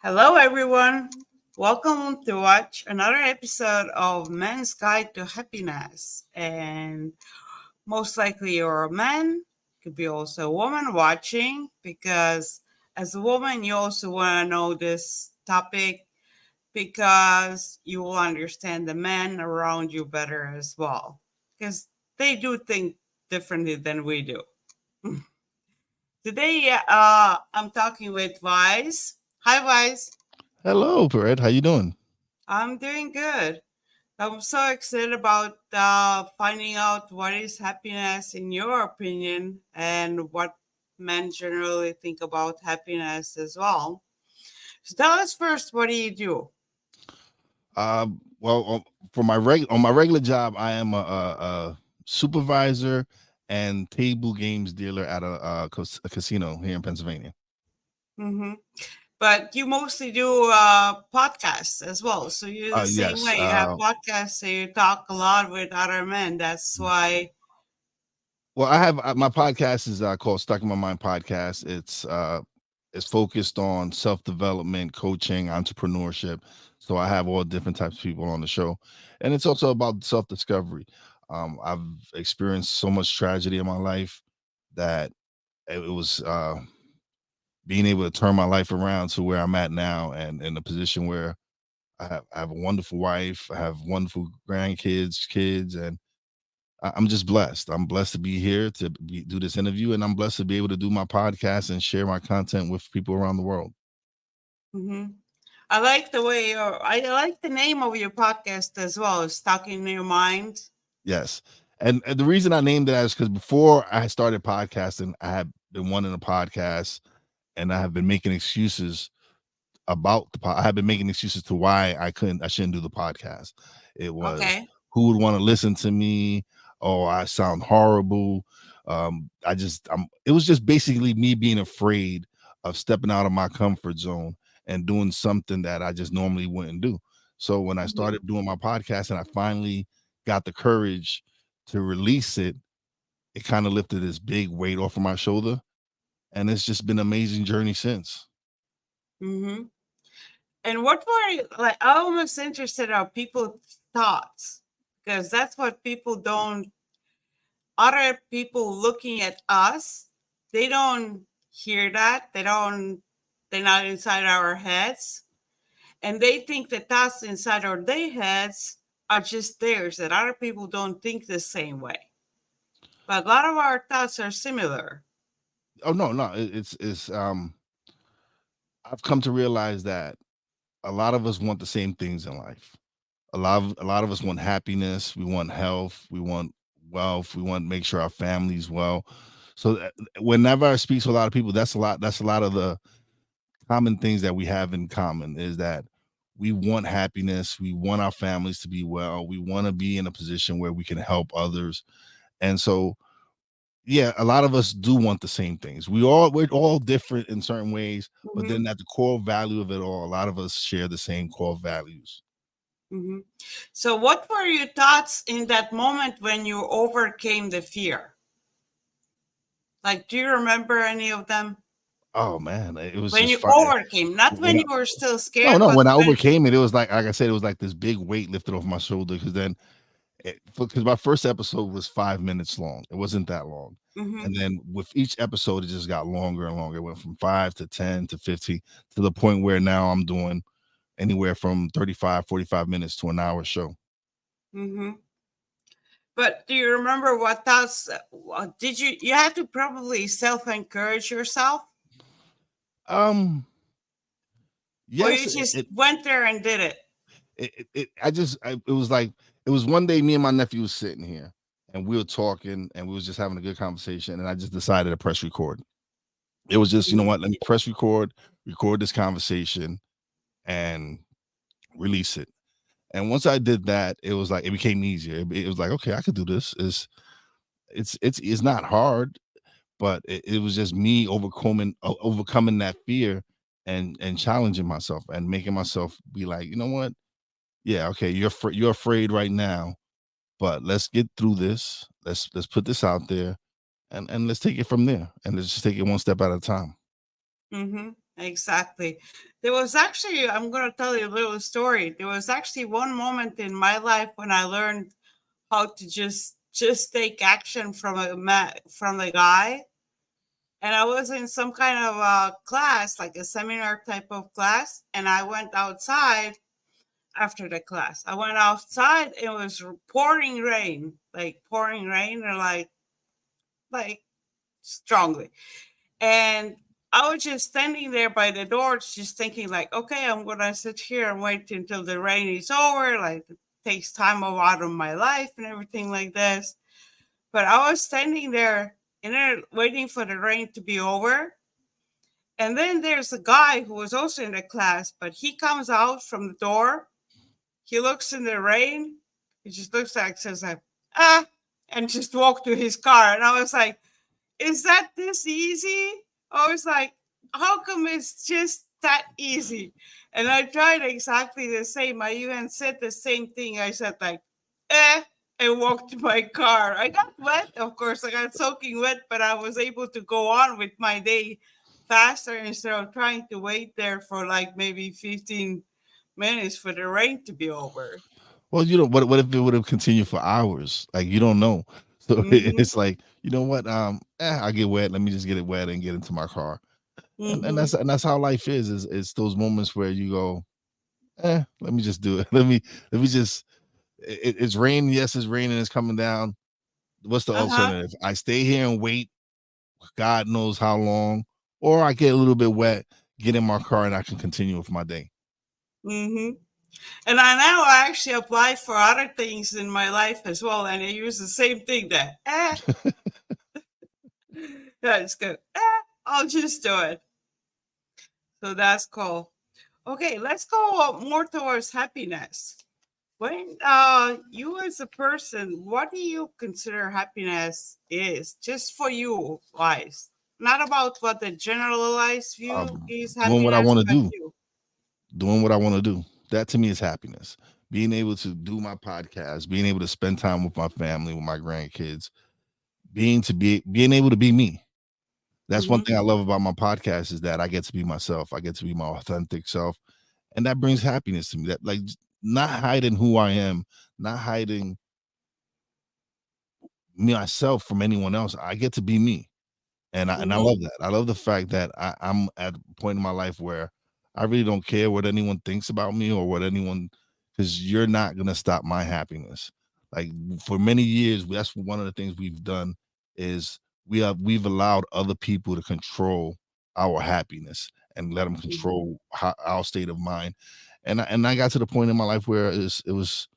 Hello, everyone. Welcome to watch another episode of Man's Guide to Happiness. And most likely you're a man, could be also a woman watching, because as a woman, you also want to know this topic because you will understand the men around you better as well, because they do think differently than we do. Today, I'm talking with Wise. Hi, Wise. Hello, Brett. How you doing? I'm doing good. I'm so excited about finding out what is happiness in your opinion and what men generally think about happiness as well. So tell us first, what do you do? Well, for my regular job, I am a supervisor and table games dealer at a casino here in Pennsylvania. Hmm. But you mostly do podcasts as well. So you're the same Yes. way. You have podcasts, so you talk a lot with other men. That's why. Well, I have my podcast is called Stuck in My Mind podcast. It's focused on self development, coaching, entrepreneurship. So I have all different types of people on the show, and it's also about self discovery. I've experienced so much tragedy in my life that it was being able to turn my life around to where I'm at now, and in a position where I have a wonderful wife, I have wonderful grandkids, kids, and I'm just blessed. I'm blessed to be here do this interview, and I'm blessed to be able to do my podcast and share my content with people around the world. Hmm. I like the way I like the name of your podcast as well. Stuck in your mind. Yes, and the reason I named it is because before I started podcasting, I had been wanting a podcast, and I have been making excuses about I have been making excuses to why I shouldn't do the podcast. It was Okay. who would want to listen to me? Oh, I sound horrible. It was just basically me being afraid of stepping out of my comfort zone and doing something that I just normally wouldn't do. So when I Mhm. started doing my podcast and I finally got the courage to release it, it kind of lifted this big weight off of my shoulder. And it's just been an amazing journey since. Mhm. And what were you like? I'm almost interested of people's thoughts because that's what people don't. Other people looking at us, they don't hear that. They don't. They're not inside our heads, and they think the thoughts inside our their heads are just theirs. That other people don't think the same way. But a lot of our thoughts are similar. Oh no, it's I've come to realize that a lot of us want the same things in life. A lot of us want happiness, we want health, we want wealth, we want to make sure our family's well. So whenever I speak to a lot of people, that's a lot of the common things that we have in common is that we want happiness, we want our families to be well, we want to be in a position where we can help others. And so yeah, a lot of us do want the same things. We're all different in certain ways, but Hmm. then at the core value of it all, a lot of us share the same core values. Hmm. So, what were your thoughts in that moment when you overcame the fear? Like, do you remember any of them? Oh man, it was When just you fun. overcame, not When when I, you were still no, scared, no, but when I when. overcame it, it was like I said, it was like this big weight lifted off my shoulder because then because my first episode was 5 minutes long. It wasn't that long. Hmm. And then with each episode, it just got longer and longer. It went from 5 to 10 to 15 to the point where now I'm doing anywhere from 35, 45 minutes to an hour show. Hmm. But do you remember what thoughts did you had to probably self encourage yourself, Um, or you yes, just went there and did it? it was like it was one day me and my nephew was sitting here and we were talking and we was just having a good conversation and I just decided to press record. It was just, you know what, let me press record this conversation and release it. And once I did that, it was like it became easier. It was like, okay, I could do this. It's not hard, but it was just me overcoming that fear and challenging myself and making myself be like, you know what? Yeah, okay, you're afraid right now, but let's get through this. Let's put this out there and let's take it from there. And let's just take it one step at a time. Hmm. Exactly. There was actually, I'm going to tell you a little story. There was actually one moment in my life when I learned how to just take action from from a guy. And I was in some kind of a class, like a seminar type of class, and I went outside after the class. I went outside, it was pouring rain, like pouring rain, or like strongly. And I was just standing there by the door, just thinking, like, okay, I'm gonna sit here and wait until the rain is over. Like, it takes time out of my life and everything like this. But I was standing there and there waiting for the rain to be over. And then there's a guy who was also in the class, but he comes out from the door. He looks in the rain. He just looks like, says like, ah, and just walked to his car. And I was like, is that this easy? I was like, how come it's just that easy? And I tried exactly the same. I even said the same thing. I said like, eh, and walked to my car. I got wet, of course. I got soaking wet, but I was able to go on with my day faster instead of trying to wait there for like maybe 15 minutes for the rain to be over. Well, what if it would have continued for hours? Like you don't know. So Mm-hmm. it's like, you know what? I get wet. Let me just get it wet and get into my car. And Mm-hmm. that's how life is. It's those moments where you go, let me just do it. Let me just it's raining. Yes, it's raining, it's coming down. What's the Uh-huh. alternative? I stay here and wait, God knows how long, or I get a little bit wet, get in my car, and I can continue with my day. Mm-hmm. And I now actually apply for other things in my life as well, and I use the same thing that, yeah, it's good. I'll just do it. So that's cool. Okay, let's go more towards happiness. When you as a person, what do you consider happiness is just for you, wise? Not about what the generalized view is Doing what I happiness, want to but do, you. doing what I want to do. That to me is happiness. Being able to do my podcast, being able to spend time with my family, with my grandkids, being able to be me. That's one Mm-hmm. thing I love about my podcast is that I get to be myself. I get to be my authentic self, and that brings happiness to me. That like not hiding who I am, not hiding myself from anyone else. I get to be me. And I Mm-hmm. love that. I love the fact that I'm at a point in my life where I really don't care what anyone thinks about me or what anyone, because you're not gonna stop my happiness. Like for many years, that's one of the things we've done is we've allowed other people to control our happiness and let them Mm-hmm. control our state of mind. And I got to the point in my life where it was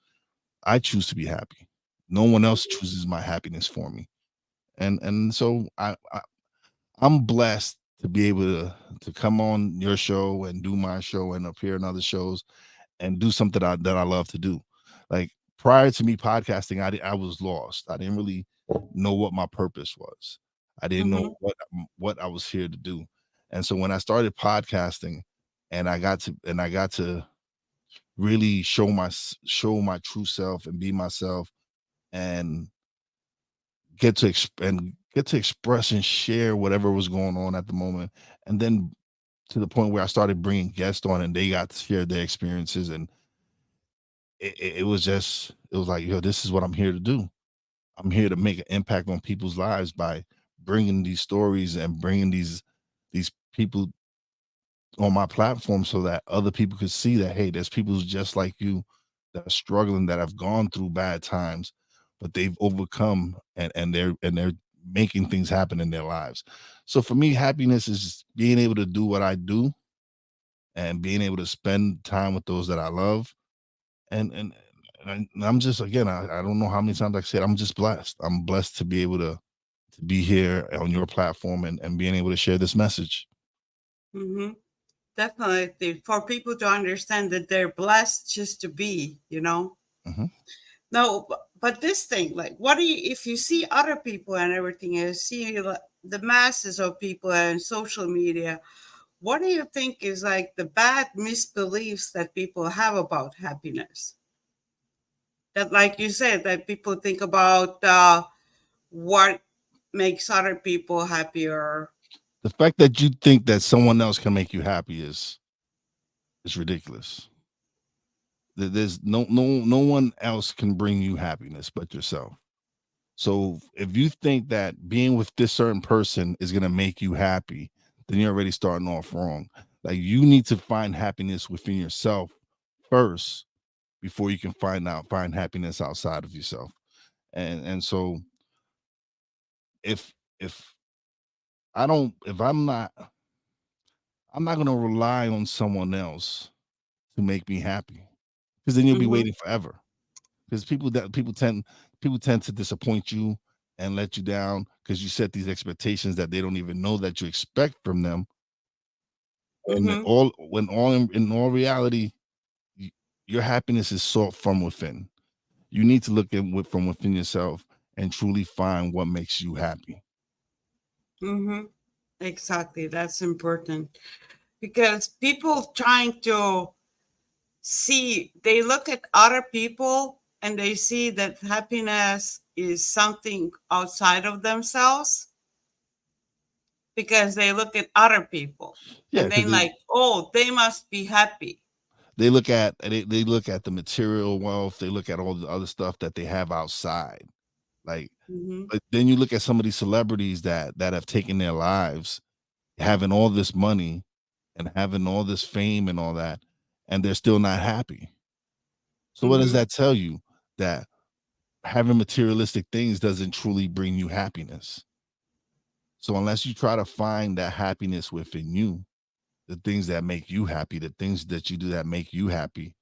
I choose to be happy. No one else chooses my happiness for me. And so I'm blessed to be able to come on your show and do my show and appear in other shows and do something that I love to do. Like prior to me podcasting, I was lost. I didn't really know what my purpose was. I didn't know Mm-hmm. what I was here to do. And so when I started podcasting and I got to really show my true self and be myself and get to express and share whatever was going on at the moment, and then to the point where I started bringing guests on and they got to share their experiences, and it was just it was like, yo, this is what I'm here to do. I'm here to make an impact on people's lives by bringing these stories and bringing these people on my platform so that other people could see that, hey, there's people who's just like you that are struggling, that have gone through bad times, but they've overcome and they're making things happen in their lives. So for me, happiness is just being able to do what I do and being able to spend time with those that I love. And I'm just, again, I don't know how many times I said I'm just blessed. I'm blessed to be able to be here on your platform and being able to share this message. Mm-hmm. Definitely. For people to understand that they're blessed just to be, Mhm. No, but this thing, like, what do you, if you see other people and everything, and you see the masses of people and social media, what do you think is like the bad misbeliefs that people have about happiness? That, like you said, that people think about what makes other people happier, The fact that you think that someone else can make you happy is ridiculous. There's no one else can bring you happiness but yourself. So if you think that being with this certain person is gonna make you happy, then you're already starting off wrong. Like you need to find happiness within yourself first before you can find happiness outside of yourself. And so if if I don't if I'm not gonna rely on someone else to make me happy because then you'll be Mm-hmm. waiting forever. Because people tend to disappoint you and let you down because you set these expectations that they don't even know that you expect from them. And Mm-hmm. in all reality, y- your happiness is sought from within. You need to look from within yourself and truly find what makes you happy. Mm-hmm. Exactly. That's important because people trying to see, they look at other people and they see that happiness is something outside of themselves because they look at other people Yeah, and because then like, oh, they must be happy. they look at the material wealth, they look at all the other stuff that they have outside. Like, Mm-hmm. but then you look at some of these celebrities that have taken their lives, having all this money and having all this fame and all that, and they're still not happy. So what does Mm-hmm. that tell you? That having materialistic things doesn't truly bring you happiness. So unless you try to find that happiness within you, the things that make you happy, the things that you do that make you happy,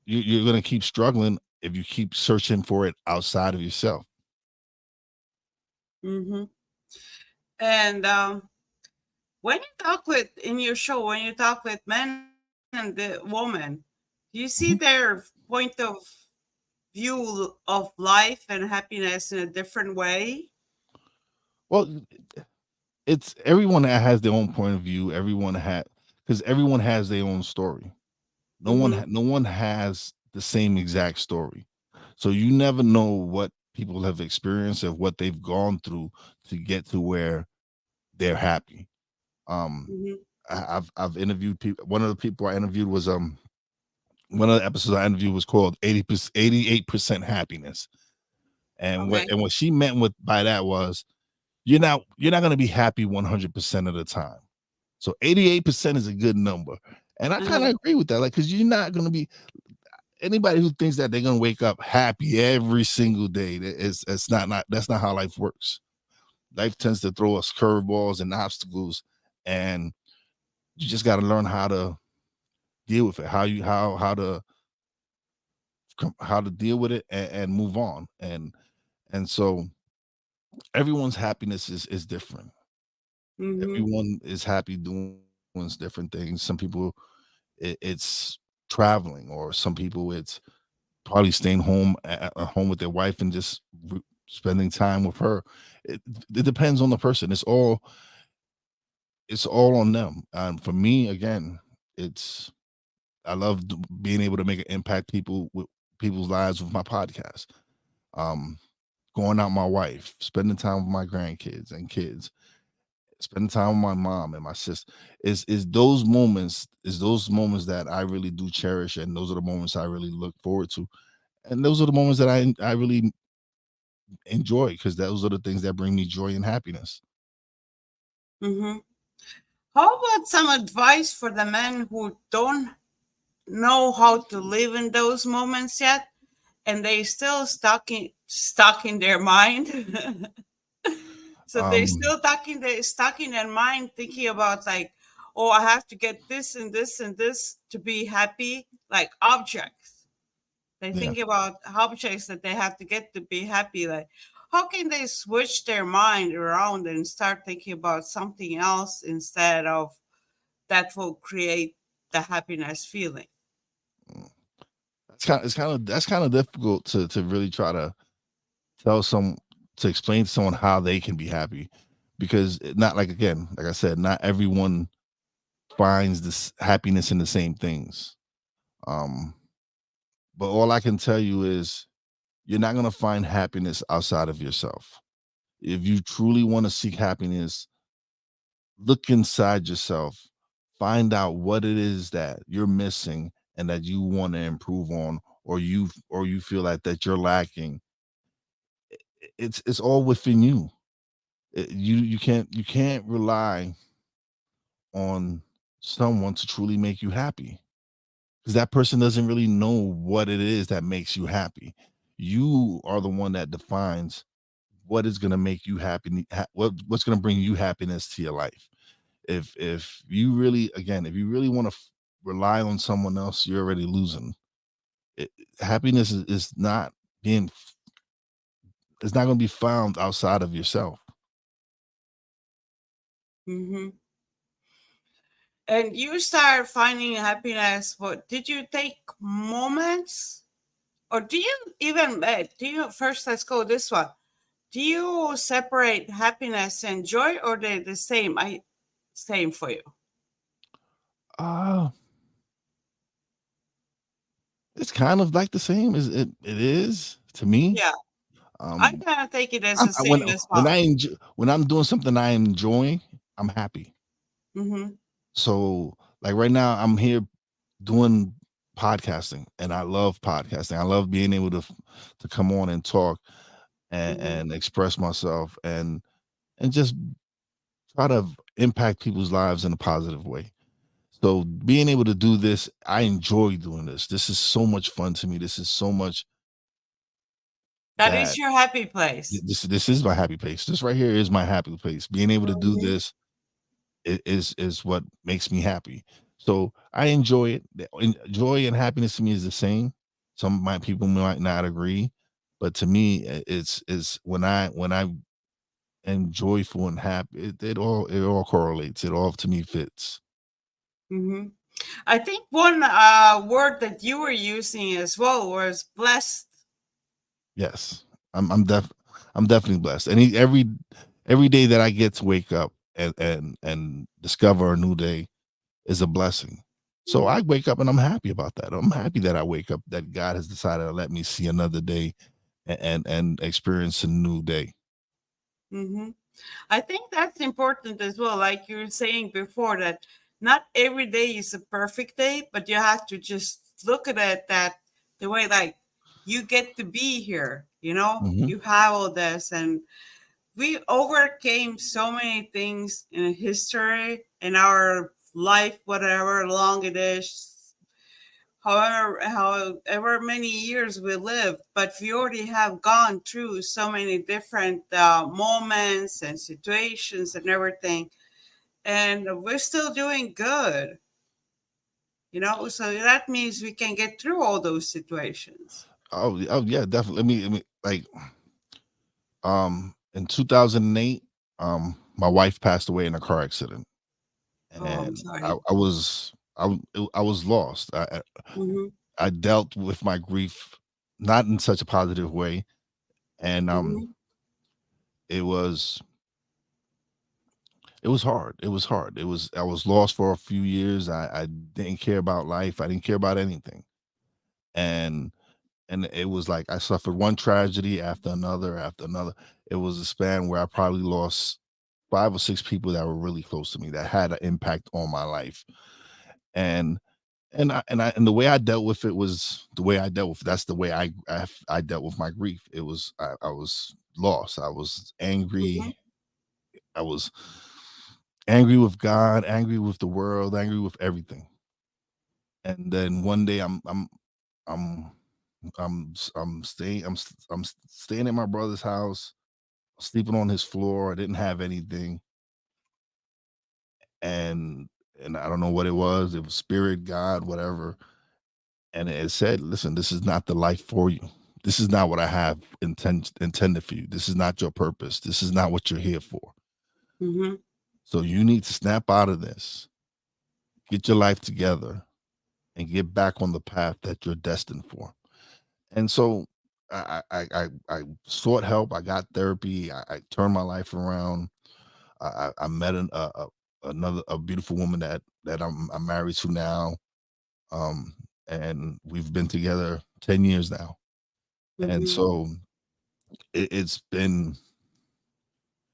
you're going to keep struggling if you keep searching for it outside of yourself. Mm-hmm. And when you talk with in your show, when you talk with men and the woman, do you see Mhm. their point of view of life and happiness in a different way? Well, it's everyone that has their own point of view. Everyone had because everyone has their own story. Mm-hmm. No one has the same exact story. So you never know what people have experienced or what they've gone through to get to where they're happy. Um Mm-hmm. I've interviewed people. One of the people I interviewed was one of the episodes I interviewed was called 80%, 88% happiness. Okay. And what she meant with by that was you're not gonna be happy 100% of the time. So 88% is a good number. And I kind Uh-huh. of agree with that. Like, because you're not gonna be anybody who thinks that they're gonna wake up happy every single day. It's not that's not how life works. Life tends to throw us curveballs and obstacles, and you just got to learn how to deal with it, how to deal with it and move on. And so everyone's happiness is different. Mm-hmm. Everyone is happy doing different things. Some people it's traveling, or some people it's probably staying home at home with their wife and just spending time with her. It, it depends on the person. It's all on them. For me, again, it's I love being able to make an impact people's lives with my podcast. Um, Going out with my wife, spending time with my grandkids and kids, spending time with my mom and my sister. Is those moments that I really do cherish, and those are the moments I really look forward to, and those are the moments that I really enjoy because those are the things that bring me joy and happiness. Mm-hmm. How about some advice for the men who don't know how to live in those moments yet, and they still stuck in their mind? So they Um, still stuck in their mind thinking about like, oh, I have to get this and this and this to be happy, like objects. They yeah. think about objects that they have to get to be happy. Like, how can they switch their mind around and start thinking about something else instead of that will create the happiness feeling? Mm. That's kind of difficult to really try to tell some to explain to someone how they can be happy because not like again, like I said, not everyone finds this happiness in the same things. Um, but all I can tell you is you're not gonna find happiness outside of yourself. If you truly want to seek happiness, look inside yourself, find out what it is that you're missing and that you want to improve on, or you feel like that you're lacking. It's all within you. You can't rely on someone to truly make you happy, because that person doesn't really know what it is that makes you happy. You are the one that defines what is going to make you happy, what's going to bring you happiness to your life. If you really, again, if you really want to rely on someone else, you're already losing. it, Happiness is not being, it's not going to be found outside of yourself. Mm-hmm. And you start finding happiness. What did you take moments, or do you even do you first? Let's go this one. Do you separate happiness and joy, or they the same? Same for you. uh it's kind of like the same as it is to me. Yeah, I um kind of take it as the when same as when well. when I'm doing something I enjoy, I'm happy. Mm-hmm. So like right now I'm here doing podcasting, and I love podcasting. I love being able to come on and talk Mm-hmm. and express myself and just try to impact people's lives in a positive way. So being able to do this, I enjoy doing this. This is so much fun to me. This is so much That is that your happy place. this is my happy place. This right here is my happy place. Being able to do Mm-hmm. this is what makes me happy. So I enjoy it. Joy and happiness to me is the same. Some of my people might not agree, but to me, it's when I am joyful and happy. It all correlates. It all to me fits. Mm-hmm. I think one word that you were using as well was blessed. Yes, I'm definitely blessed. And every day that I get to wake up and discover a new day is a blessing. So I wake up and I'm happy about that. I'm happy that I wake up, that God has decided to let me see another day and experience a new day. Mm-hmm. I think that's important as well. Like you were saying before, that not every day is a perfect day, but you have to just look at it that the way, like, you get to be here, Mhm. you have all this, and we overcame so many things in history, in our life, whatever long it is, however many years we live, but we already have gone through so many different moments and situations and everything, and we're still doing good, so that means we can get through all those situations. Oh yeah, definitely. Let me like in 2008, my wife passed away in a car accident, Oh, I'm and sorry. I was lost. Hmm. I dealt with my grief not in such a positive way, and Hmm. it was it was hard. It was hard. I was lost for a few years. I didn't care about life. I didn't care about anything. And it was like I suffered one tragedy after another after another. It was a span where I probably lost 5 or 6 people that were really close to me that had an impact on my life. And and the way I dealt with it was the way I dealt with that's the way I dealt with my grief. It was I was lost. I was Hmm. angry. I was angry with God, angry with the world, angry with everything. And then one day I'm I'm staying at my brother's house, sleeping on his floor. I didn't have anything, and I don't know what it was. It was spirit, God, whatever. And it said, "Listen, this is not the life for you. This is not what I have intended for you. This is not your purpose. This is not what you're here for. Hmm. So you need to snap out of this, get your life together, and get back on the path that you're destined for." And so I sought help. I got therapy. I turned my life around. I met another a beautiful woman that I'm married to now, um, and we've been together 10 years now. And Hmm. so it's been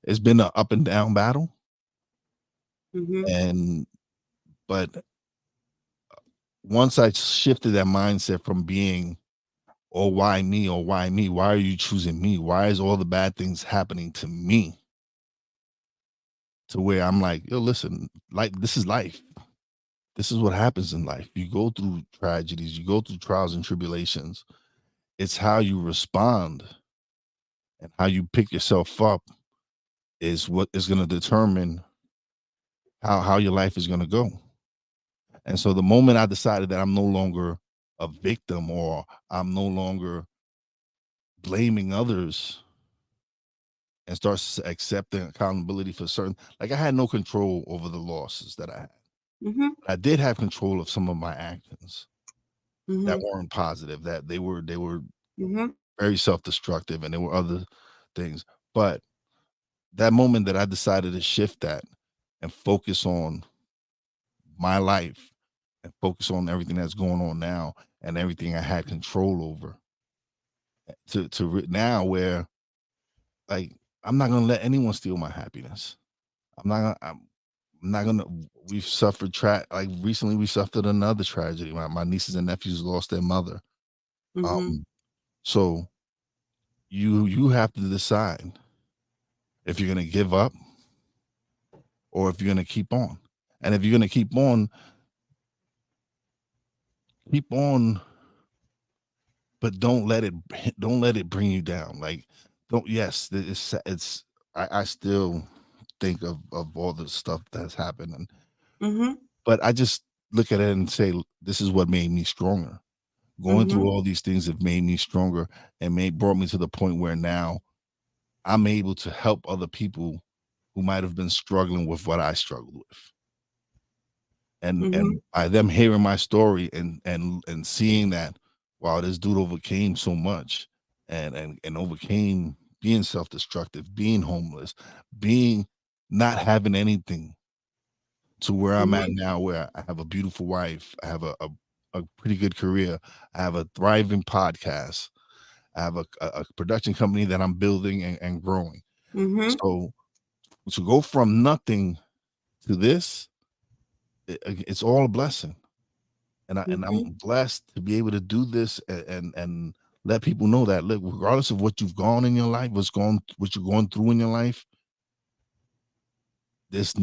an up and down battle, Mhm. And but once I shifted that mindset from being, "Oh, why me? Oh, why me? Why are you choosing me? Why is all the bad things happening to me?" To where I'm like, "Yo, listen, like this is life. This is what happens in life. You go through tragedies, you go through trials and tribulations. It's how you respond and how you pick yourself up is what is going to determine how your life is going to go." And so the moment I decided that I'm no longer a victim, or I'm no longer blaming others, and start accepting accountability for certain, like I had no control over the losses that I had. Mhm. I did have control of some of my actions that Mhm. weren't positive, that they were Mhm. very self-destructive, and there were other things. But that moment that I decided to shift that and focus on my life and focus on everything that's going on now and everything I had control over, now where, like, I'm not gonna let anyone steal my happiness. I'm not gonna. We've suffered like recently we suffered another tragedy. My nieces and nephews lost their mother. Mhm. Um, so you have to decide if you're gonna give up or if you're gonna keep on. And if you're gonna keep on, but don't let it bring you down. Like, don't. Yes, it's. I still think of all the stuff that's happened, Mhm. but I just look at it and say, this is what made me stronger. Going through Mhm. all these things have made me stronger and brought me to the point where now I'm able to help other people who might have been struggling with what I struggled with. And Mhm. by them hearing my story and seeing that, wow, this dude overcame so much and overcame being self-destructive, being homeless, being not having anything, to where I'm at Mhm. now, where I have a beautiful wife, I have a pretty good career, I have a thriving podcast, I have a production company that I'm building and growing. Mhm. So to go from nothing to this, it's all a blessing. And I'm Mhm. blessed to be able to do this and let people know that, look, regardless of what you've gone in your life, what you're going through in your life, this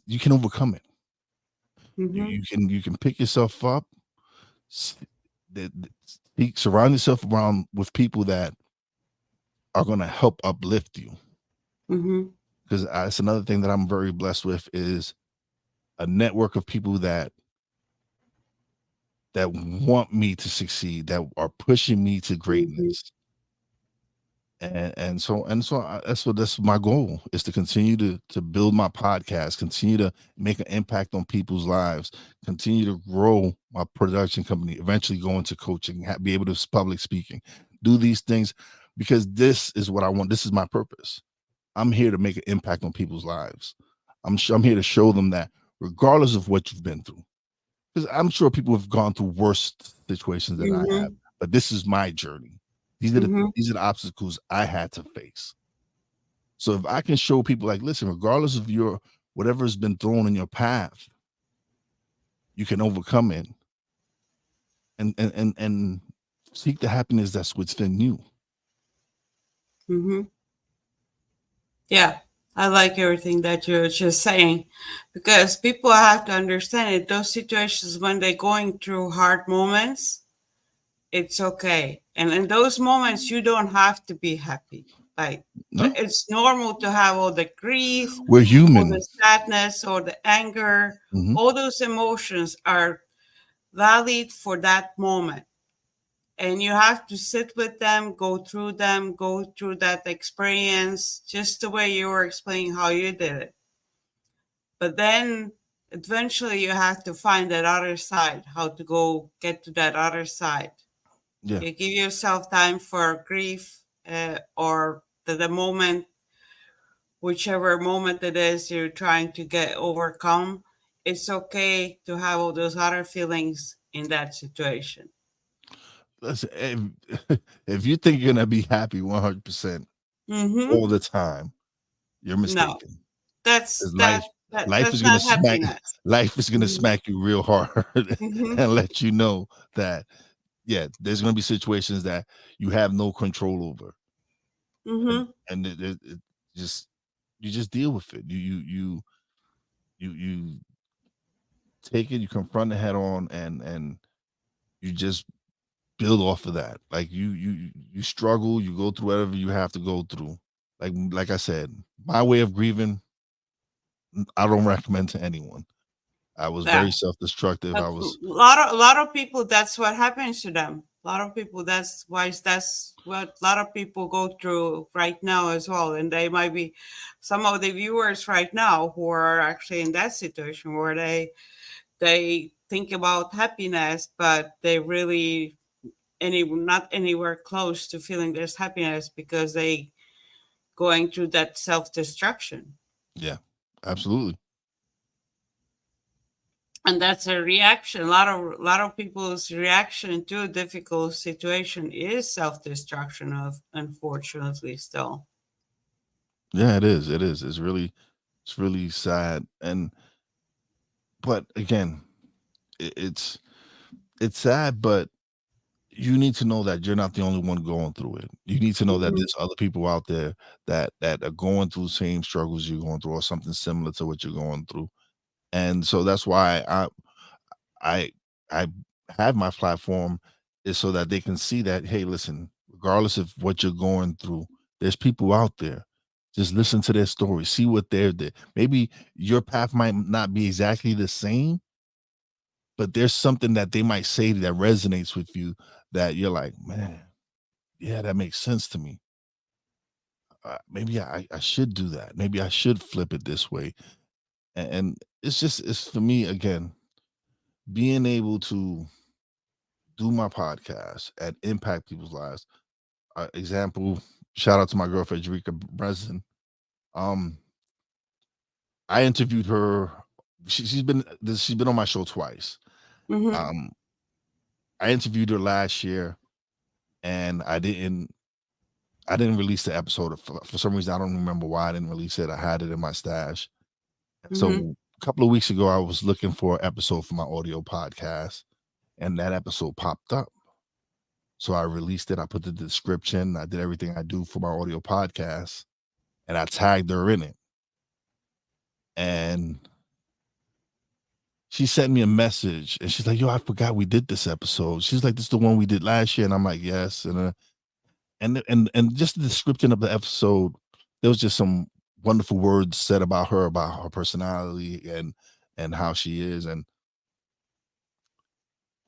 you can overcome it. Mhm. You can pick yourself up, s- surround yourself around with people that are going to help uplift you, Mhm. because that's another thing that I'm very blessed with, is a network of people that want me to succeed, that are pushing me to Mhm. greatness. That's my goal, is to continue to build my podcast, continue to make an impact on people's lives, continue to grow my production company, eventually go into coaching, be able to public speaking, do these things, because this is what I want. This is my purpose. I'm here to make an impact on people's lives. I'm here to show them that regardless of what you've been through, because I'm sure people have gone through worse situations than I have, Mhm. but this is my journey. These are the Mhm. these are the obstacles I had to face. So if I can show people, like, listen, regardless of your whatever has been thrown in your path, you can overcome it and seek the happiness that's within you. Mhm. Yeah, I like everything that you're just saying, because people have to understand it. Those situations when they're going through hard moments, it's okay. And in those moments, you don't have to be happy. Like, No, it's normal to have all the grief, we're or human. the sadness, or the anger. Mhm. All those emotions are valid for that moment. And you have to sit with them, go through that experience, just the way you were explaining how you did it. But then eventually you have to find that other side, how to go get to that other side. Yeah. You give yourself time for grief, or the moment, whichever moment it is you're trying to get overcome. It's okay to have all those other feelings in that situation. Listen, if you think you're gonna be happy 100% Mm-hmm. all the time, you're No, mistaken. that's It's that life. life That's is gonna not smack happiness. life is gonna Mm-hmm. smack you real hard Mm-hmm. and let you know that yeah, there's gonna be situations that you have no control over, and Mm-hmm. it just you just deal with it. You take it, you confront it head on, and you just build off of that. Like you struggle, you go through whatever you have to go through. Like I said, my way of grieving, I don't recommend to anyone. I was Yeah. very self-destructive. A I was lot of people, that's what happens to them. A lot of people, that's what a lot of people go through right now as well. And they might be some of the viewers right now who are actually in that situation where they think about happiness, but they really not anywhere close to feeling there's happiness because they going through that self destruction. yeah, absolutely. And that's a reaction. A lot of people's reaction to a difficult situation is self destruction. Of unfortunately, still. Yeah, it is. It is. It's really sad. And but again, it's sad, but you need to know that you're not the only one going through it. You need to know that Hmm. there's other people out there that are going through the same struggles you're going through or something similar to what you're going through. And so that's why I I have my platform is so that they can see that, hey, listen, regardless of what you're going through, there's people out there. Just listen to their story, see what they're there. Maybe your path might not be exactly the same, but there's something that they might say that resonates with you that you're like, man, yeah, that makes sense to me. Maybe I should do that. Maybe I should flip it this way. And it's just it's for me again, being able to do my podcast and impact people's lives. Example, shout out to my girlfriend Jerika Breslin. Um, I interviewed her. She's been on my show twice. Hmm. Um, I interviewed her last year, and I didn't release the episode. For some reason, I don't remember why I didn't release it. I had it in my stash. Hmm. So a couple of weeks ago, I was looking for an episode for my audio podcast, and that episode popped up. So I released it. I put the description. I did everything I do for my audio podcast, and I tagged her in it. And she sent me a message, and she's like, "Yo, I forgot we did this episode." She's like, "This is the one we did last year," and I'm like, "Yes." And just the description of the episode, there was just some wonderful words said about her personality and how she is, and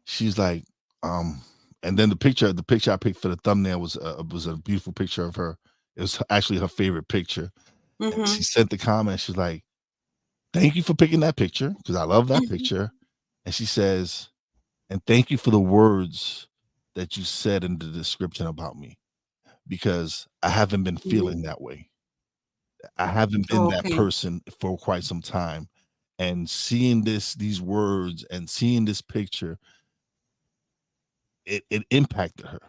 she's like, and then the picture I picked for the thumbnail was a beautiful picture of her. It was actually her favorite picture, and she Hmm. sent the comment. She's like, "Thank you for picking that picture because I love that picture," and she says, "And thank you for the words that you said in the description about me because I haven't been Hmm. feeling that way. I haven't been that Okay. person for quite some time." And seeing these words and seeing this picture, it impacted her.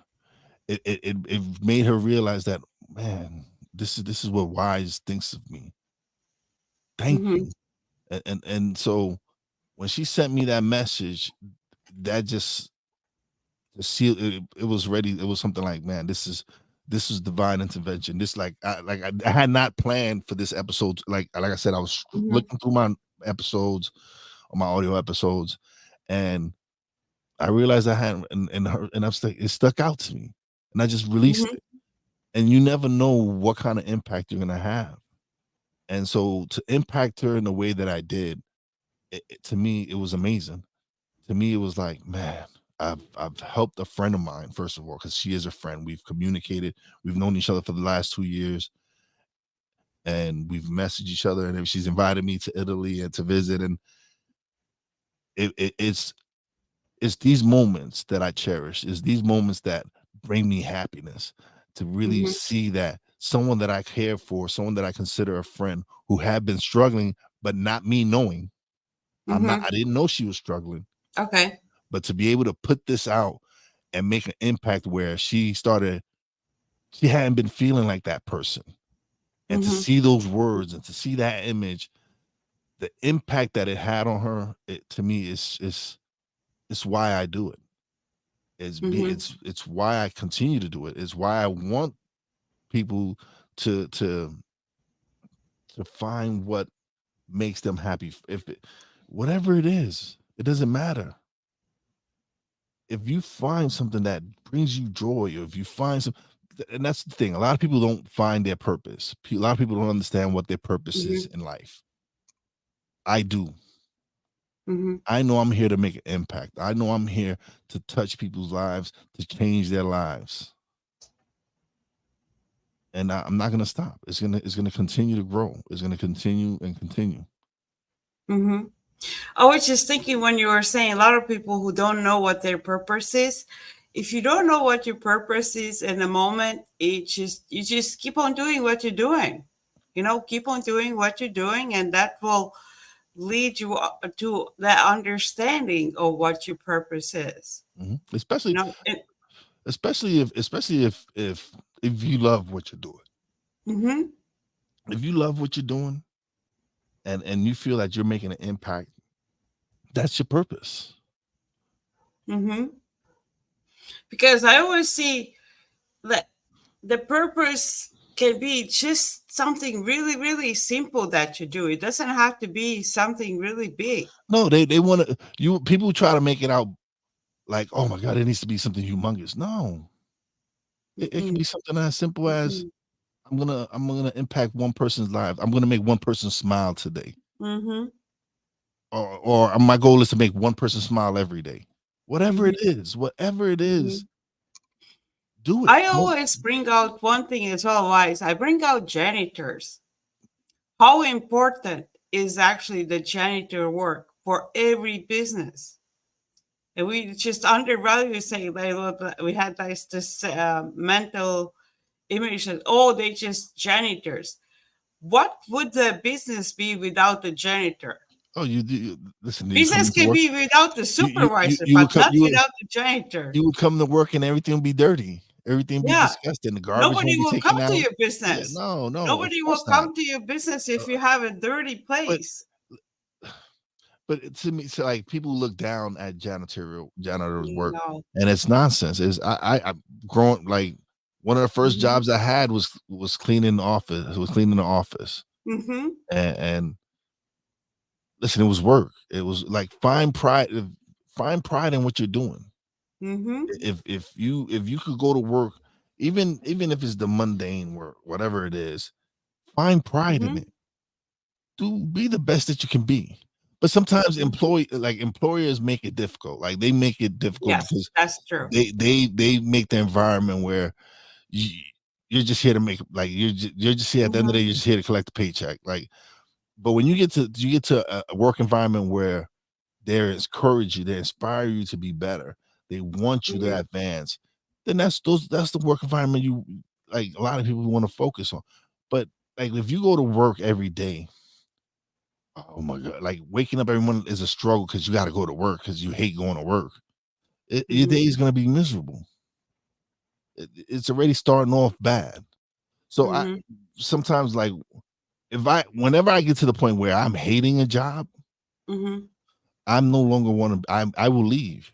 It made her realize that, man, this is what Wise thinks of me. Thank Hmm. you. And so when she sent me that message, that just seal it was ready. It was something like, man, this is divine intervention. This I had not planned for this episode. Like I said, I was Hmm. looking through my episodes, my audio episodes, and I realized I had and her and it stuck out to me, and I just released Hmm. it. And you never know what kind of impact you're gonna have. And so to impact her in the way that I did, to me, it was amazing. To me, it was like, man, I've helped a friend of mine, first of all, because she is a friend. We've communicated, we've known each other for the last 2 years, and we've messaged each other. And then she's invited me to Italy and to visit. And it's these moments that I cherish. It's these moments that bring me happiness to really Hmm. see that someone that I care for, someone that I consider a friend who had been struggling, but not me knowing. Hmm. I didn't know she was struggling, Okay. but to be able to put this out and make an impact where she hadn't been feeling like that person. And to Hmm. see those words and to see that image, the impact that it had on her, to me, it's why I do it. It's why I continue to do it. It's why I want people to find what makes them happy. Whatever it is, it doesn't matter. If you find something that brings you joy, or if you find some, and that's the thing, a lot of people don't find their purpose. A lot of people don't understand what their purpose is in life. I do. I know I'm here to make an impact. I know I'm here to touch people's lives, to change their lives. And I'm not gonna stop. It's gonna continue to grow. It's gonna continue and continue. I was just thinking when you were saying a lot of people who don't know what their purpose is. If you don't know what your purpose is in the moment, you just keep on doing what you're doing. Keep on doing what you're doing, and that will lead you to that understanding of what your purpose is. Especially, And, especially if you love what you're doing. If you love what you're doing, and you feel that you're making an impact, that's your purpose. Because I always see that the purpose can be just something really, really simple that you do. It doesn't have to be something really big. No, they want to. People try to make it out like, oh my God, it needs to be something humongous. No, it can be something as simple as I'm gonna impact one person's life. I'm gonna make one person smile today. Or my goal is to make one person smile every day. Whatever it is, do it. I always bring out one thing as well, Wise. I bring out janitors. How important is actually the janitor work for every business? And we just undervalue saying we had this mental image that, oh, they just janitors. What would the business be without the janitor? Oh, you listen. Business can be without the supervisor, You would but come. not without the janitor. You would come to work and everything would be dirty. Everything would be Yeah. disgusting. The garbage Nobody won't be will come taken to out. your Yeah, business. no, of Nobody will course not. come to your business if you have a dirty place. But to me, so like people look down at janitors work, No. and it's nonsense. Is I growing like one of the first jobs I had was cleaning the office. Was cleaning the office, and listen, it was work. It was like find pride in what you're doing. If you could go to work, even if it's the mundane work, whatever it is, find pride in it. Be the best that you can be. But sometimes employers make it difficult. Like they make it difficult Yes, because that's true. they make the environment where you're just here to make, like you're just here at the end of the day, you're just here to collect a paycheck. Like, but when you get to a work environment where they encourage you, they inspire you to be better, they want you to advance, then that's the work environment you, like, a lot of people want to focus on. But like if you go to work every day, oh my God, like waking up every morning is a struggle because you got to go to work because you hate going to work. Your day is going to be miserable. It's already starting off bad. So I sometimes, like, whenever I get to the point where I'm hating a job, I'm no longer want to. I will leave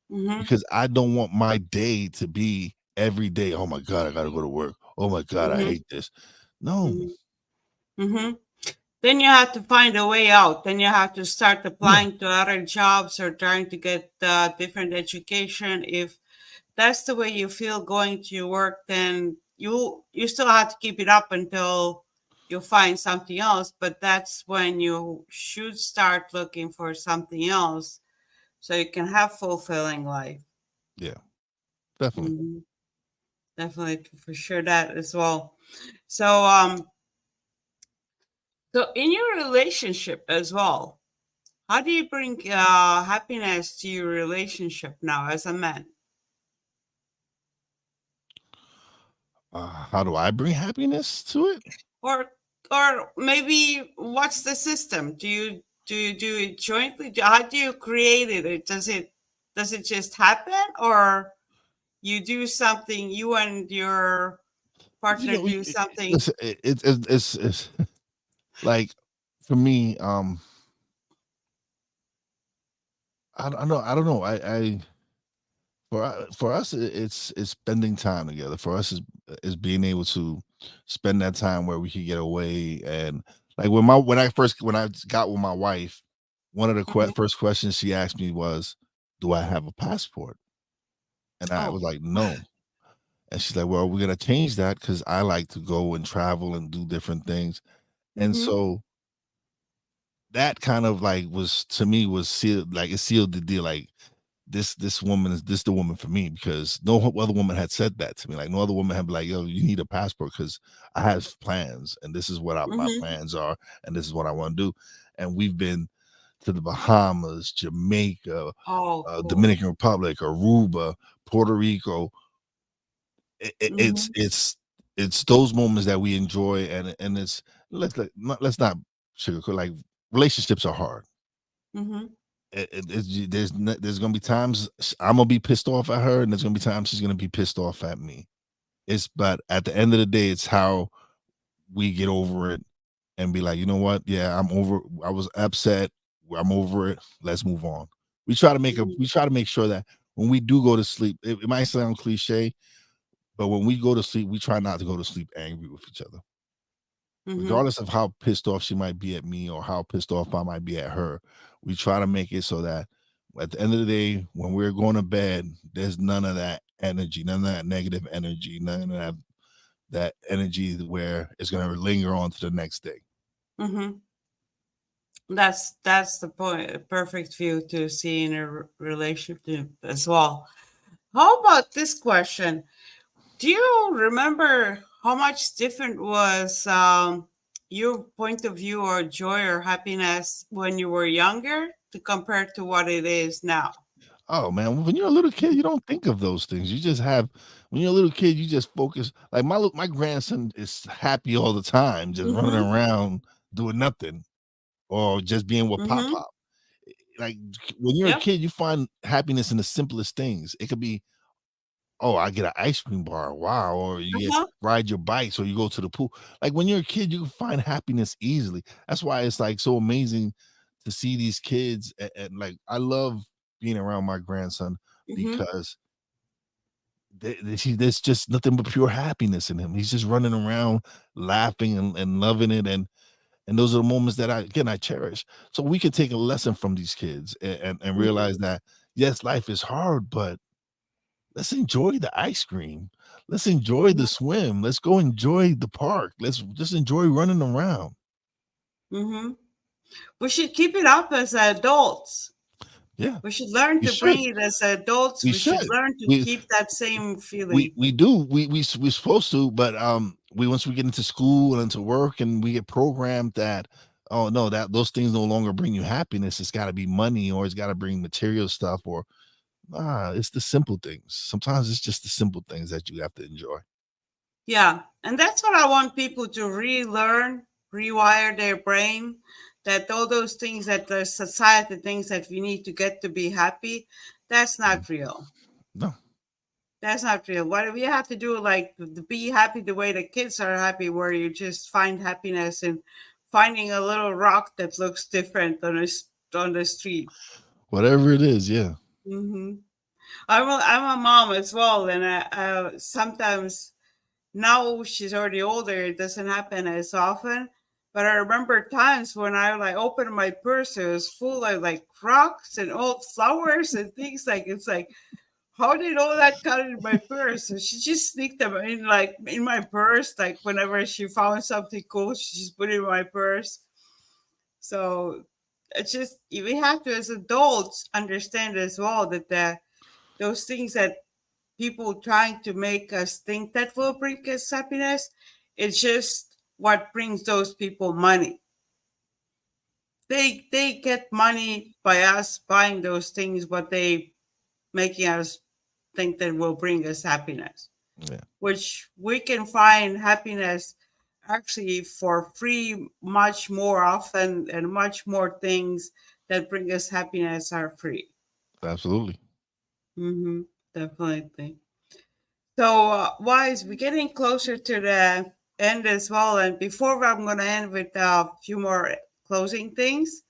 because I don't want my day to be every day. Oh my God, I got to go to work. Oh my God, I hate this. No. Then you have to find a way out. Then you have to start applying to other jobs or trying to get different education. If that's the way you feel going to your work, then you still have to keep it up until you find something else. But that's when you should start looking for something else so you can have fulfilling life. Yeah, definitely. Definitely, for sure, that as well. So so in your relationship as well, how do you bring happiness to your relationship now as a man? How do I bring happiness to it? Or maybe what's the system? Do it jointly? How do you create it? Does it just happen, or you do something? You and your partner do something? Listen, it's like, for me, I don't know. For us, it's spending time together. For us, is being able to spend that time where we could get away. And like when I got with my wife, one of the Mhm. first questions she asked me was, "Do I have a passport?" And I was Oh. like, "No." And she's like, "Well, we're gonna change that because I like to go and travel and do different things." And Mhm. so that kind of like was to me was sealed, like it sealed the deal. Like this woman is this the woman for me, because no other woman had said that to me. Like no other woman had been like, "Yo, you need a passport because I have plans, and this is what my Mhm. plans are, and this is what I want to do." And we've been to the Bahamas, Jamaica, Oh, cool. Dominican Republic, Aruba, Puerto Rico. Mhm. It's those moments that we enjoy, and it's let's not sugarcoat. Like relationships are hard. Mhm. There's gonna be times I'm gonna be pissed off at her, and there's gonna be times she's gonna be pissed off at me. But at the end of the day, it's how we get over it and be like, you know what? Yeah, I'm over. I was upset. I'm over it. Let's move on. Mhm. We try to make sure that when we do go to sleep, it might sound cliche, but when we go to sleep, we try not to go to sleep angry with each other, Mhm. regardless of how pissed off she might be at me or how pissed off I might be at her. We try to make it so that at the end of the day, when we're going to bed, there's none of that energy, none of that negative energy, none of that energy where it's going to linger on to the next day. Mhm. That's the point. A perfect view to see in a relationship as well. How about this question? Do you remember how much different was your point of view or joy or happiness when you were younger to compare to what it is now? Oh man, when you're a little kid, you don't think of those things. You just have when you're a little kid, you just focus. Like my grandson is happy all the time, just running Mm-hmm. around doing nothing or just being with pop Mm-hmm. pop. Like when you're a Yep. kid, you find happiness in the simplest things. It could be, oh, I get an ice cream bar, wow, or you get Uh-huh. ride your bikes or you go to the pool. Like when you're a kid, you can find happiness easily. That's why it's like so amazing to see these kids. And like I love being around my grandson Mm-hmm. because there's just nothing but pure happiness in him. He's just running around laughing and loving it. And those are the moments that I cherish. So we can take a lesson from these kids and Mm-hmm. realize that yes, life is hard, but let's enjoy the ice cream. Let's enjoy the swim. Let's go enjoy the park. Let's just enjoy running around. Mm-hmm. We should keep it up as adults. Yeah, We should learn we to bring should. it as adults. We We should should. learn to We keep that same feeling. we do. We're supposed to, but we once we get into school and into work and we get programmed that oh no, that those things no longer bring you happiness. It's got to be money or it's got to bring material stuff or it's the simple things. Sometimes it's just the simple things that you have to enjoy. Yeah, and that's what I want people to relearn, rewire their brain. That all those things that the society thinks that we need to get to be happy, that's Mhm. not real. No, That's not real. What we have to do, like to be happy the way the kids are happy, where you just find happiness in finding a little rock that looks different on on the street. whatever it is, yeah. Hmm. I'm a mom as well, and I sometimes now she's already older, it doesn't happen as often. But I remember times when I like opened my purse, it was full of like rocks and old flowers and things like it's like, how did all that come in my purse? So she just sneaked them in like in my purse. Like whenever she found something cool, she just put it in my purse. So it's just we have to as adults understand as well that those things that people trying to make us think that will bring us happiness. It's just what brings those people money. They get money by us buying those things, but they making us think that will bring us happiness, Yeah, which we can find happiness actually for free much more often, and much more things that bring us happiness are free. absolutely. Mm-hmm, definitely. So, Wise, we're getting closer to the end as well. And before I'm going to end with a few more closing things,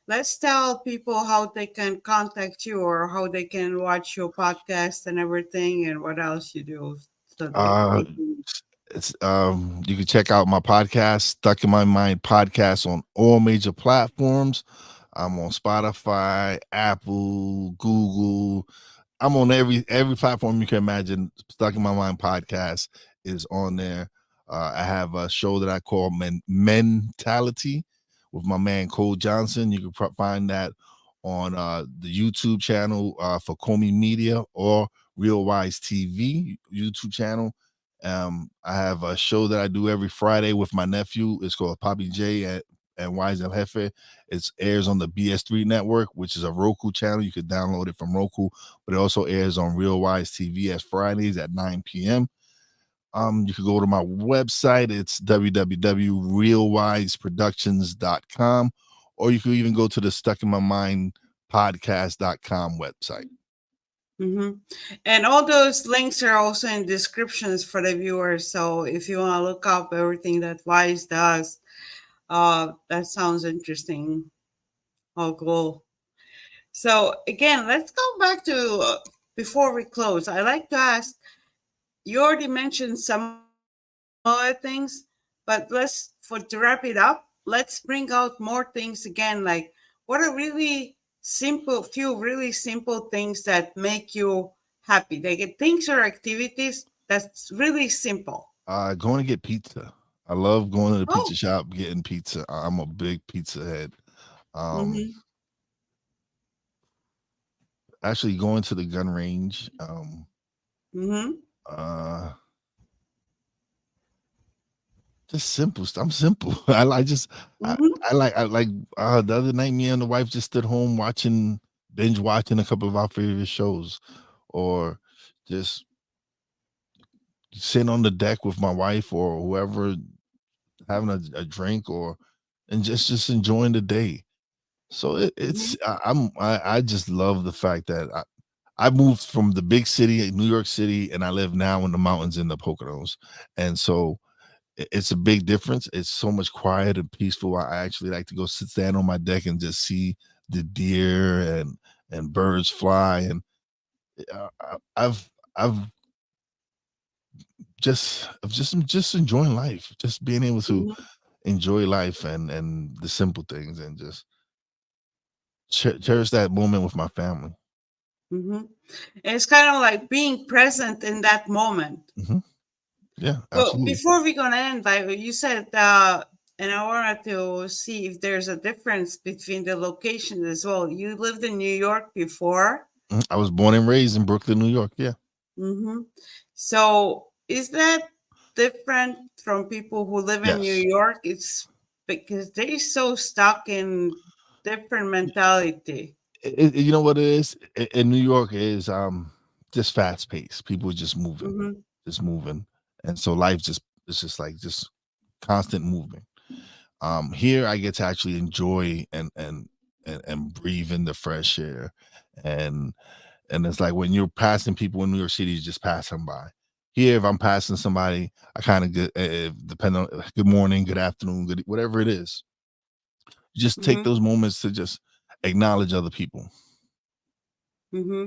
let's tell people how they can contact you or how they can watch your podcast and everything, and what else you do so Uh, they can. it's you can check out my podcast, Stuck in My Mind podcast, on all major platforms. I'm on Spotify, Apple, Google. I'm on every platform you can imagine. Stuck in My Mind podcast is on there. I have a show that I call Mentality with my man Cole Johnson. You can find that on the YouTube channel for Comey Media or Real Wize TV YouTube channel. I have a show that I do every Friday with my nephew. It's called Poppy J and Wise El Jefe. It airs on the BS3 network, which is a Roku channel. You could download it from Roku, but it also airs on Real Wize TV as Fridays at 9 p.m. You can go to my website. It's www.realwizeproductions.com, or you can even go to the Stuck in My Mind podcast.com website. Mm-hmm. And all those links are also in descriptions for the viewers. So if you want to look up everything that Wise does, that sounds interesting. Oh, cool. So again, let's go back to before we close. I like to ask. You already mentioned some other things, but to wrap it up, let's bring out more things again. Like, what are few really simple things that make you happy? Like things or activities that's really simple. Going to get pizza. I love going to the Oh. pizza shop, getting pizza. I'm a big pizza head. Um, Mm-hmm. Actually going to the gun range. Mm-hmm. Uh, just simple stuff. I'm simple. I, Mm-hmm. I like the other night me and the wife just stood home binge watching a couple of our favorite shows, or just sitting on the deck with my wife or whoever, having a drink, or and just enjoying the day. So Mm-hmm. I just love the fact that I moved from the big city, New York City, and I live now in the mountains in the Poconos. And so it's a big difference. It's so much quiet and peaceful. I actually like to go stand on my deck and just see the deer and birds fly. And I've just enjoying life, just being able to Mm-hmm. enjoy life and the simple things, and just cherish that moment with my family. Mm-hmm. It's kind of like being present in that moment. Hmm. Yeah, Well, absolutely. before we're gonna end, you said, and I wanted to see if there's a difference between the locations as well. You lived in New York before. Mhm. I was born and raised in Brooklyn, New York. Yeah. Mm-hmm. So is that different from people who live in New Yes. York? It's because they're so stuck in different mentality. You know what it is in New York is just fast paced. People are Mm-hmm. just moving, and so life just it's just like just constant moving. Here I get to actually enjoy and breathe in the fresh air, and it's like when you're passing people in New York City, you just pass them by. Here, if I'm passing somebody, I kind of get depend on good morning, good afternoon, good whatever it is. Just take Mm-hmm. those moments to just acknowledge other people. Mm-hmm.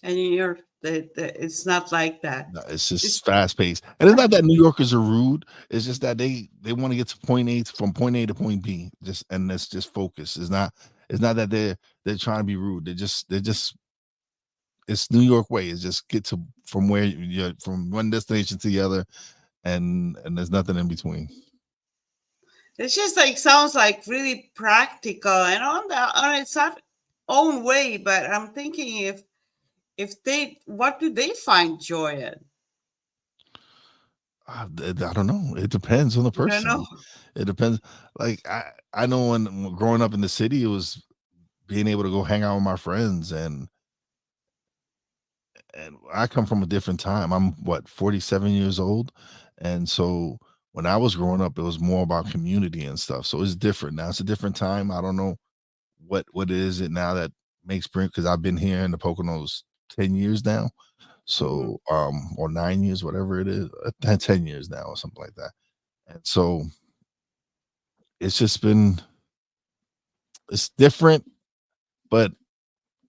And in New York, it's not like that. No, it's It's just fast paced, and it's not that New Yorkers are rude. It's just that they want to get to point A from point A to point B. Just and that's just focus. It's not that they're trying to be rude. They're just it's New York way. It's just get to from where you're from one destination to the other, and there's nothing in between. It's just like sounds like really practical and on its own way. But I'm thinking if they what do they find joy in? I don't know. It depends on the I don't know. person. It depends. Like I know when growing up in the city, it was being able to go hang out with my friends, and I come from a different time. I'm what 47 years old, and so when I was growing up, it was more about community and stuff. So it's different now. It's a different time. I don't know what is it now that makes bring because I've been here in the Poconos 10 years now. Hmm. So or 9 years, whatever it is, 10 years now or something like that. And so it's just been. it's different, but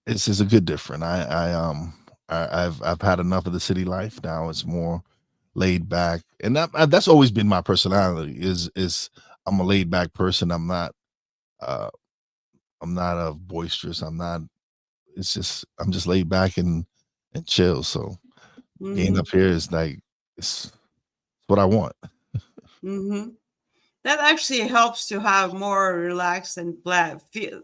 it's a good different. I've had enough of the city life. Now it's more laid back, and that's always been my personality. Is I'm a laid back person. Uh I'm not boisterous. I'm not. It's just I'm just laid back and chill. So being Mm-hmm. up here is like it's what I want. Mm-hmm. That actually helps to have more relaxed and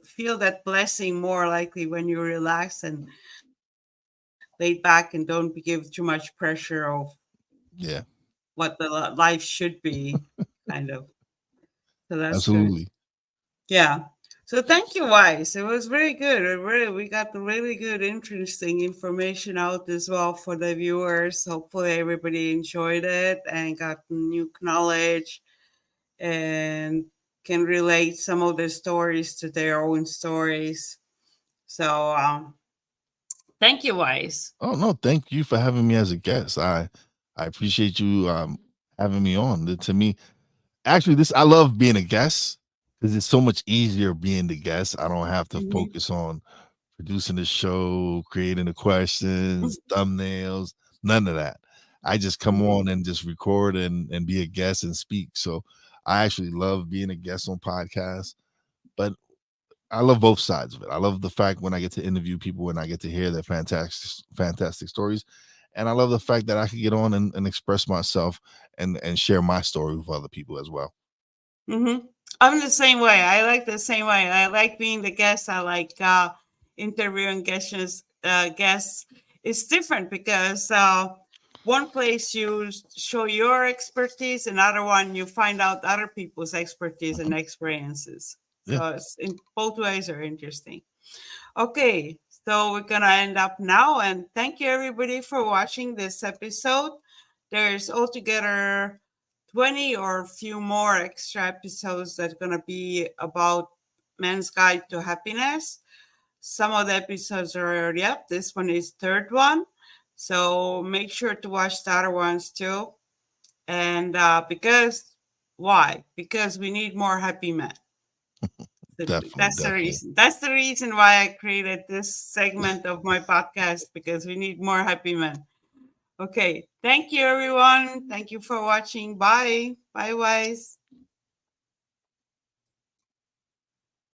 feel that blessing more likely when you relax and laid back and don't give too much pressure of Yeah, what the life should be, kind of. So that's good. absolutely. Yeah. So thank you, Wise. It was very good. We got really good, interesting information out as well for the viewers. Hopefully, everybody enjoyed it and got new knowledge and can relate some of the stories to their own stories. So, thank you, Wise. Oh no, thank you for having me as a guest. I appreciate you having me on. To me, actually, this I love being a guest because it's so much easier being the guest. I don't have to Mhm. focus on producing the show, creating the questions, thumbnails, none of that. I just come Mhm. on and just record and be a guest and speak. So I actually love being a guest on podcasts, but I love both sides of it. I love the fact when I get to interview people and I get to hear their fantastic stories. And I love the fact that I can get on and express myself and share my story with other people as well. Mm-hmm. I'm the same way. I like the same way. I like being the guest. I like interviewing guests. Guests. It's different because one place you show your expertise, another one you find out other people's expertise and Mhm. experiences. Yeah. So it's in both ways are interesting. Okay, so we're gonna end up now, and thank you everybody for watching this episode. There's altogether 20 or a few more extra episodes that are gonna be about Man's Guide to Happiness. Some of the episodes are already up. This one is third one, so make sure to watch the other ones too. And because why? Because we need more happy men. Definitely, That's the definitely. reason. That's the reason why I created this segment of my podcast because we need more happy men. Okay. Thank you, everyone. Thank you for watching. Bye. Bye, Wise.